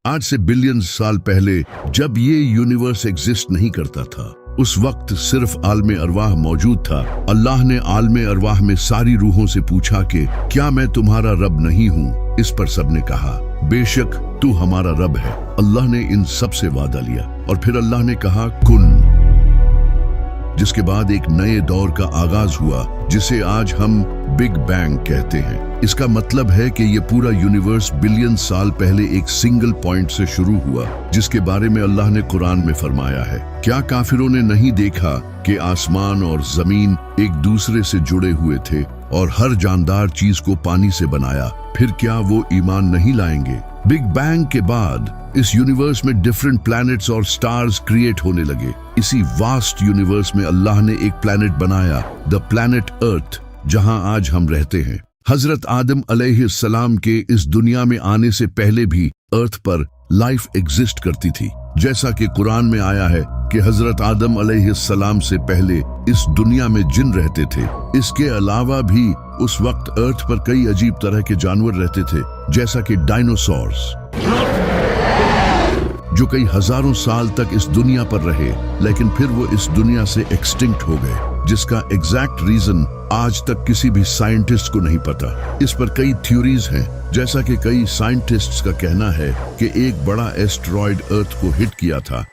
आज से बिलियन साल पहले जब ये यूनिवर्स एग्जिस्ट नहीं करता था, उस वक्त सिर्फ आलमे अरवाह मौजूद था। अल्लाह ने आलमे अरवाह में सारी रूहों से पूछा कि क्या मैं तुम्हारा रब नहीं हूँ? इस पर सबने कहा बेशक तू हमारा रब है। अल्लाह ने इन सब से वादा लिया और फिर अल्लाह ने कहा कुन, जिसके बाद एक नए दौर का आगाज हुआ जिसे आज हम बिग बैंग कहते हैं। इसका मतलब है कि ये पूरा यूनिवर्स बिलियन साल पहले एक सिंगल पॉइंट से शुरू हुआ, जिसके बारे में अल्लाह ने कुरान में फरमाया है, क्या काफिरों ने नहीं देखा कि आसमान और जमीन एक दूसरे से जुड़े हुए थे और हर जानदार चीज को पानी से बनाया, फिर क्या वो ईमान नहीं लाएंगे? बिग बैंग के बाद इस यूनिवर्स में डिफरेंट प्लैनेट्स और स्टार्स क्रिएट होने लगे। इसी वास्ट यूनिवर्स में अल्लाह ने एक प्लैनेट बनाया, द प्लैनेट अर्थ, जहां आज हम रहते हैं। हजरत आदम अलैहिस्सलाम के इस दुनिया में आने से पहले भी अर्थ पर लाइफ एग्जिस्ट करती थी। जैसा कि कुरान में आया है कि हजरत आदम अलैहिस्सलाम से पहले इस दुनिया में जिन रहते थे। इसके अलावा भी उस वक्त अर्थ पर कई अजीब तरह के जानवर रहते थे, जैसा कि डायनासोर्स, जो कई हजारों साल तक इस दुनिया पर रहे, लेकिन फिर वो इस दुनिया से एक्सटिंक्ट हो गए, जिसका एग्जैक्ट रीजन आज तक किसी भी साइंटिस्ट को नहीं पता। इस पर कई थ्योरीज हैं, जैसा कि कई साइंटिस्ट्स का कहना है कि एक बड़ा एस्टेरॉयड अर्थ को हिट किया था,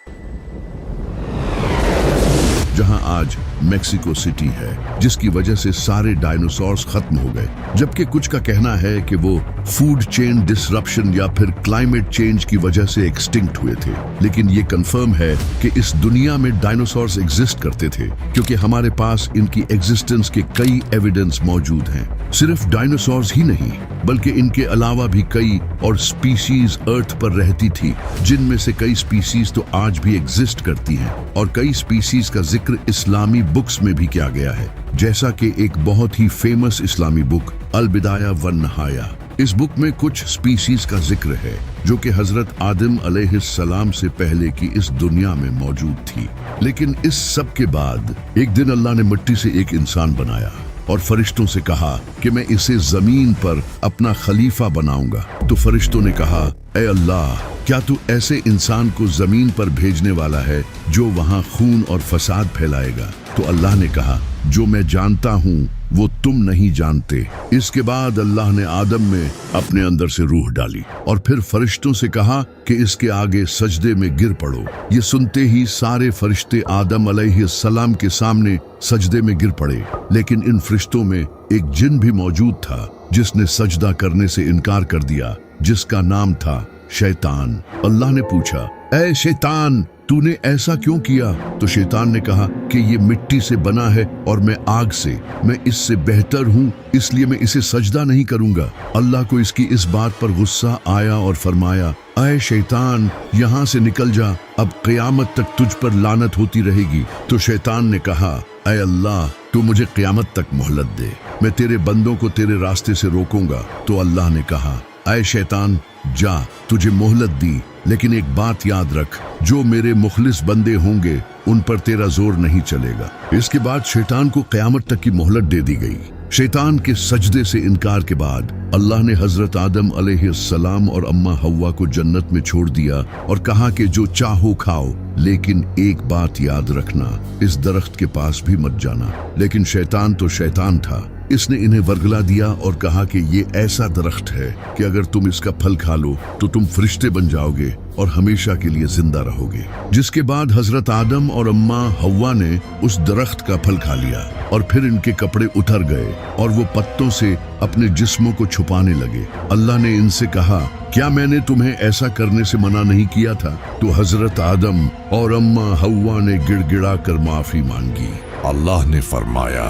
जहां आज मेक्सिको सिटी है, जिसकी वजह से सारे डायनासोर्स खत्म हो गए। जबकि कुछ का कहना है कि वो फूड चेन डिसरप्शन या फिर क्लाइमेट चेंज की वजह से एक्सटिंक्ट हुए थे। लेकिन ये कंफर्म है कि इस दुनिया में डायनासोर्स एग्जिस्ट करते थे, क्योंकि हमारे पास इनकी एग्जिस्टेंस के कई एविडेंस मौजूद हैं। सिर्फ डायनासोर्स ही नहीं, बल्कि इनके अलावा भी कई और स्पीशीज अर्थ पर रहती थी, जिनमें से कई स्पीशीज तो आज भी एग्जिस्ट करती हैं, और कई स्पीशीज का जिक्र इस्लामी बुक्स में भी किया गया है, जैसा कि एक बहुत ही फेमस इस्लामी बुक अल बिदाया वन नहाया। इस बुक में कुछ स्पीशीज का जिक्र है जो कि हजरत आदम अलैहिस्सलाम से पहले की इस दुनिया में मौजूद थी। लेकिन इस सब के बाद एक दिन अल्लाह ने मिट्टी से एक इंसान बनाया और फरिश्तों से कहा कि मैं इसे जमीन पर अपना खलीफा बनाऊंगा। तो फरिश्तों ने कहा, ए अल्लाह, क्या तू ऐसे इंसान को जमीन पर भेजने वाला है जो वहां खून और फसाद फैलाएगा? तो अल्लाह ने कहा, जो मैं जानता हूँ वो तुम नहीं जानते। इसके बाद अल्लाह ने आदम में अपने अंदर से रूह डाली और फिर फरिश्तों से कहा कि इसके आगे सजदे में गिर पड़ो। ये सुनते ही सारे फरिश्ते आदम अलैहिस्सलाम के सामने सजदे में गिर पड़े। लेकिन इन फरिश्तों में एक जिन भी मौजूद था जिसने सजदा करने से इनकार कर दिया, जिसका नाम था शैतान। अल्लाह ने पूछा, ऐ शैतान, तूने ऐसा क्यों किया? तो शैतान ने कहा कि ये मिट्टी से बना है और मैं आग से, मैं इससे बेहतर हूँ, इसलिए मैं इसे सजदा नहीं करूंगा। अल्लाह को इसकी इस बात पर गुस्सा आया और फरमाया, ऐ शैतान, यहाँ से निकल जा, अब क़यामत तक तुझ पर लानत होती रहेगी। तो शैतान ने कहा, ऐ अल्लाह, तू मुझे क़यामत तक मोहलत दे, मैं तेरे बंदों को तेरे रास्ते से रोकूंगा। तो अल्लाह ने कहा, ऐ शैतान, जा, तुझे मोहलत दी, लेकिन एक बात याद रख, जो मेरे मुखलिस बंदे होंगे उन पर तेरा जोर नहीं चलेगा। इसके बाद शैतान को क़यामत तक की मोहलत दे दी गई। शैतान के सजदे से इनकार के बाद अल्लाह ने हजरत आदम अलैहिस्सलाम और अम्मा हव्वा को जन्नत में छोड़ दिया और कहा कि जो चाहो खाओ, लेकिन एक बात याद रखना, इस दरख्त के पास भी मत जाना। लेकिन शैतान तो शैतान था, इसने इन्हें वर्गला दिया और कहा कि ये ऐसा दरख्त है कि अगर तुम इसका फल खा लो तो तुम फरिश्ते बन जाओगे और हमेशा के लिए जिंदा रहोगे। जिसके बाद हजरत आदम और अम्मा हव्वा ने उस दरख्त का फल खा लिया और फिर इनके कपड़े उतर गए और वो पत्तों से अपने जिस्मों को छुपाने लगे। अल्लाह ने इनसे कहा, क्या मैंने तुम्हें ऐसा करने से मना नहीं किया था? तो हजरत आदम और अम्मा हव्वा ने गिड़गिड़ा कर माफी मांगी। अल्लाह ने फरमाया,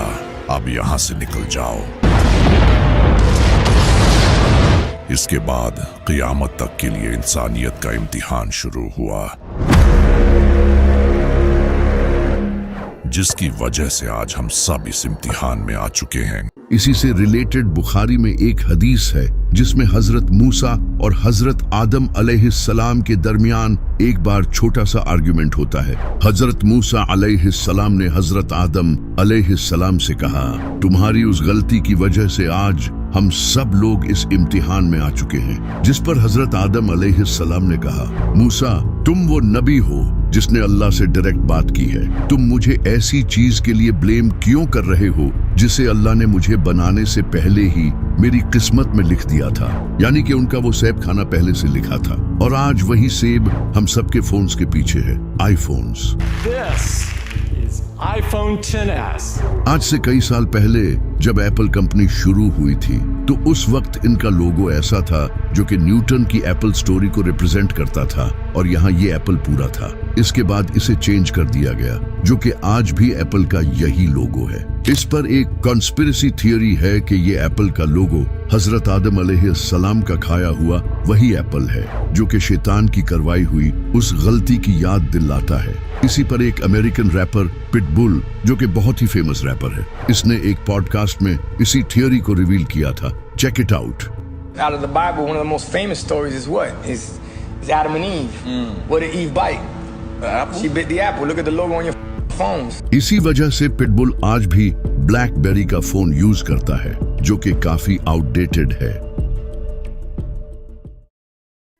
अब यहाँ से निकल जाओ। इसके बाद क़यामत तक के लिए इंसानियत का इम्तिहान शुरू हुआ, जिसकी वजह से आज हम सब इस इम्तिहान में आ चुके हैं। इसी से रिलेटेड बुखारी में एक हदीस है जिसमें हजरत मूसा और हजरत आदम अलैहिस्सलाम के दरमियान एक बार छोटा सा आर्गुमेंट होता है। हजरत मूसा अलैहिस्सलाम ने हजरत आदम अलैहिस्सलाम से कहा, तुम्हारी उस गलती की वजह से आज हम सब लोग इस इम्तिहान में आ चुके हैं जिस पर हजरत आदम अलैहिस्सलाम ने कहा, मूसा तुम वो नबी हो जिसने अल्लाह से डायरेक्ट बात की है, तुम मुझे ऐसी चीज के लिए ब्लेम क्यों कर रहे हो जिसे अल्लाह ने मुझे बनाने से पहले ही मेरी किस्मत में लिख दिया था। यानी कि उनका वो सेब खाना पहले से लिखा था और आज वही सेब हम सबके फोन्स के पीछे है, आईफोन्स। iPhone XS। आज से कई साल पहले जब एप्पल कंपनी शुरू हुई थी तो उस वक्त इनका लोगो ऐसा था जो कि न्यूटन की एप्पल स्टोरी को रिप्रेजेंट करता था और यहाँ ये एप्पल पूरा था। इसके बाद इसे चेंज कर दिया गया जो कि आज भी एप्पल का यही लोगो है। इस पर एक कॉन्स्पिरेसी थियरी है कि ये एप्पल का लोगो हजरत आदम अलैहिस्सलाम का खाया हुआ वही एप्पल है जो कि शैतान की करवाई हुई उस गलती की याद दिलाता है। इसी पर एक अमेरिकन रैपर पिटबुल जो कि बहुत ही फेमस रैपर है, इसने एक पॉडकास्ट में इसी थियरी को रिवील किया था। Check it out. Out of the Bible, one of the most famous stories is what? Is Adam and Eve. What did Eve bite? The apple? She bit the apple. Look at the logo on your phones. इसी वजह से pitbull आज भी blackberry का phone use करता है जो कि काफी आउटडेटेड है।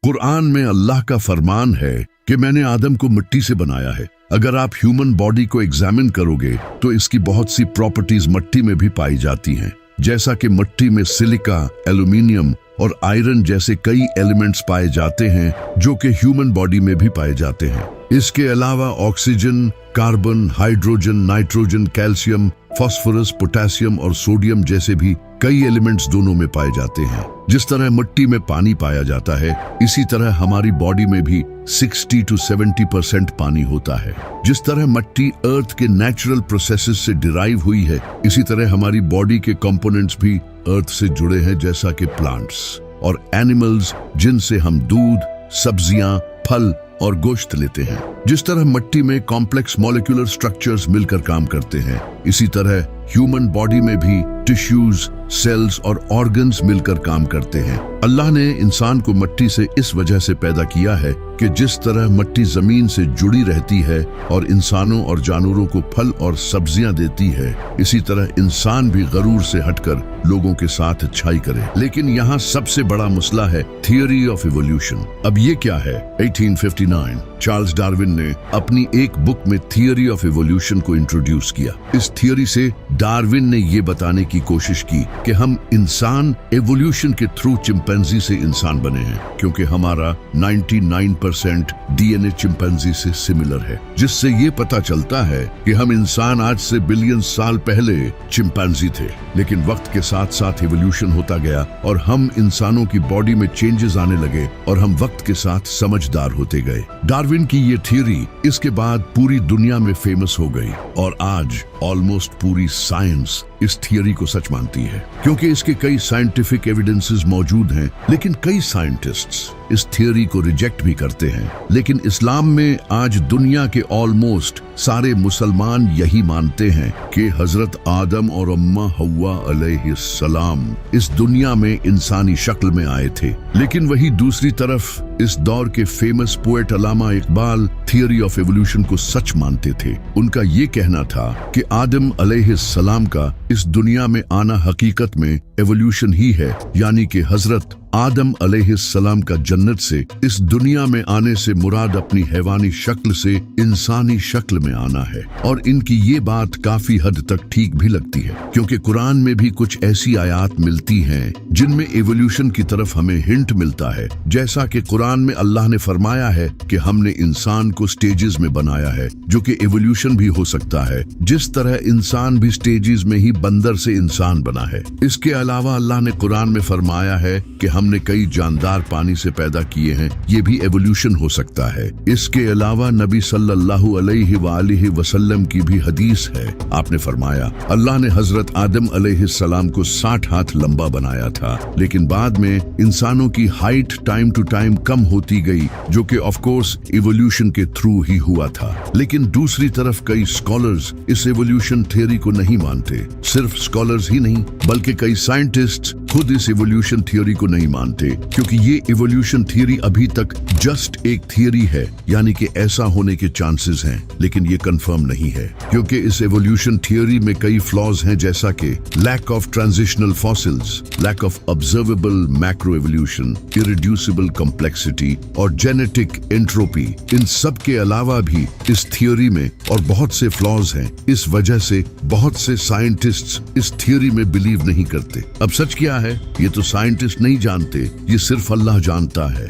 कुरान में अल्लाह का फरमान है कि मैंने आदम को मिट्टी से बनाया है। अगर आप ह्यूमन बॉडी को एग्जामिन करोगे तो इसकी बहुत सी प्रॉपर्टीज मिट्टी में भी पाई जाती हैं, जैसा कि मिट्टी में सिलिका, एल्यूमिनियम और आयरन जैसे कई एलिमेंट्स पाए जाते हैं जो कि ह्यूमन बॉडी में भी पाए जाते हैं। इसके अलावा oxygen, carbon, hydrogen, nitrogen, calcium, phosphorus, potassium और सोडियम जैसे भी कई एलिमेंट्स दोनों में पाए जाते हैं। जिस तरह मिट्टी में पानी पाया जाता है इसी तरह हमारी बॉडी में भी 60 to 70% पानी होता है। जिस तरह मिट्टी अर्थ के नेचुरल प्रोसेसेस से डिराइव हुई है इसी तरह हमारी बॉडी के कंपोनेंट्स भी अर्थ से जुड़े हैं, जैसा कि प्लांट्स और एनिमल्स जिनसे हम दूध, सब्जियां, फल और गोश्त लेते हैं। जिस तरह मिट्टी में कॉम्प्लेक्स मॉलिक्यूलर स्ट्रक्चर्स मिलकर काम करते हैं इसी तरह ह्यूमन बॉडी में भी टिश्यूज, सेल्स और ऑर्गन्स मिलकर काम करते हैं। अल्लाह ने इंसान को मिट्टी से इस वजह से पैदा किया है कि जिस तरह मिट्टी जमीन से जुड़ी रहती है और इंसानों और जानवरों को फल और सब्जियां देती है, इसी तरह इंसान भी गरूर से हटकर लोगों के साथ अच्छाई करे। लेकिन यहाँ सबसे बड़ा मसला है थियरी ऑफ इवोल्यूशन। अब ये क्या है? 1859 चार्ल्स डार्विन ने अपनी एक बुक में थियरी ऑफ इवोल्यूशन को इंट्रोड्यूस किया। इस थियरी से डार्विन ने ये बताने की कोशिश की कि हम इंसान एवोल्यूशन के थ्रू चिंपैंजी से इंसान बने हैं, क्योंकि हमारा 99% डीएनए चिंपैंजी से सिमिलर है, जिससे ये पता चलता है कि हम इंसान आज से बिलियन साल पहले चिंपैंजी थे। लेकिन वक्त के साथ साथ एवोल्यूशन होता गया और हम इंसानों की बॉडी में चेंजेस आने लगे और हम वक्त के साथ समझदार होते गए। डार्विन की ये थियरी इसके बाद पूरी दुनिया में फेमस हो गई और आज ऑलमोस्ट पूरी साइंस इस थियरी को सच मानती है, क्योंकि इसके कई साइंटिफिक एविडेंसेस मौजूद हैं। लेकिन कई साइंटिस्ट्स इस थियरी को रिजेक्ट भी करते हैं। लेकिन इस्लाम में आज दुनिया के ऑलमोस्ट सारे मुसलमान यही मानते हैं कि हजरत आदम और अम्मा हव्वा अलैहिस्सलाम इस दुनिया में इंसानी शक्ल में आए थे। लेकिन वही दूसरी तरफ इस दौर के famous poet Allama Iqbal theory of evolution को सच मानते थे। उनका ये कहना था कि आदम अलैहिस्सलाम का इस दुनिया में आना हकीकत में एवोल्यूशन ही है, यानी कि हजरत आदम अलैहिस्सलाम का जन्नत से इस दुनिया में आने से मुराद अपनी हैवानी शक्ल से इंसानी शक्ल में आना है। और इनकी ये बात काफी हद तक ठीक भी लगती है, क्योंकि कुरान में भी कुछ ऐसी आयात मिलती हैं जिनमें एवोल्यूशन की तरफ हमें हिंट मिलता है। जैसा कि कुरान में अल्लाह ने फरमाया है कि हमने इंसान को स्टेजेस में बनाया है, जो कि एवोल्यूशन भी हो सकता है, जिस तरह इंसान भी स्टेजेस में ही बंदर से इंसान बना है। इसके अलावा अल्लाह ने कुरान में फरमाया है कि हमने कई जानदार पानी से पैदा किए हैं, ये भी एवोल्यूशन हो सकता है। इसके अलावा नबी सल्लल्लाहु अलैहि वसल्लम की भी हदीस है। आपने फरमाया अल्लाह ने हजरत आदम अलैहिस्सलाम को 60 हाथ लंबा बनाया था, लेकिन बाद में इंसानों की हाइट टाइम टू टाइम कम होती गई, जो कि ऑफ कोर्स इवोल्यूशन के थ्रू ही हुआ था। लेकिन दूसरी तरफ कई स्कॉलर्स इस एवोल्यूशन थ्योरी को नहीं मानते। सिर्फ स्कॉलर्स ही नहीं बल्कि कई साइंटिस्ट्स खुद इस इवोल्यूशन थियोरी को नहीं मानते, क्योंकि ये इवोल्यूशन थियोरी अभी तक जस्ट एक थियोरी है, यानी कि ऐसा होने के चांसेस हैं, लेकिन ये कंफर्म नहीं है, क्योंकि इस इवोल्यूशन थियोरी में कई फ्लॉज हैं, जैसा कि lack of transitional fossils, lack of observable macro evolution, irreducible complexity और जेनेटिक एंट्रोपी। इन सब के अलावा भी इस थियोरी में और बहुत से फ्लॉज हैं। इस वजह से बहुत से साइंटिस्ट्स इस थियोरी में बिलीव नहीं करते। अब सच क्या है, ये तो साइंटिस्ट नहीं जानते, ये सिर्फ अल्लाह जानता है।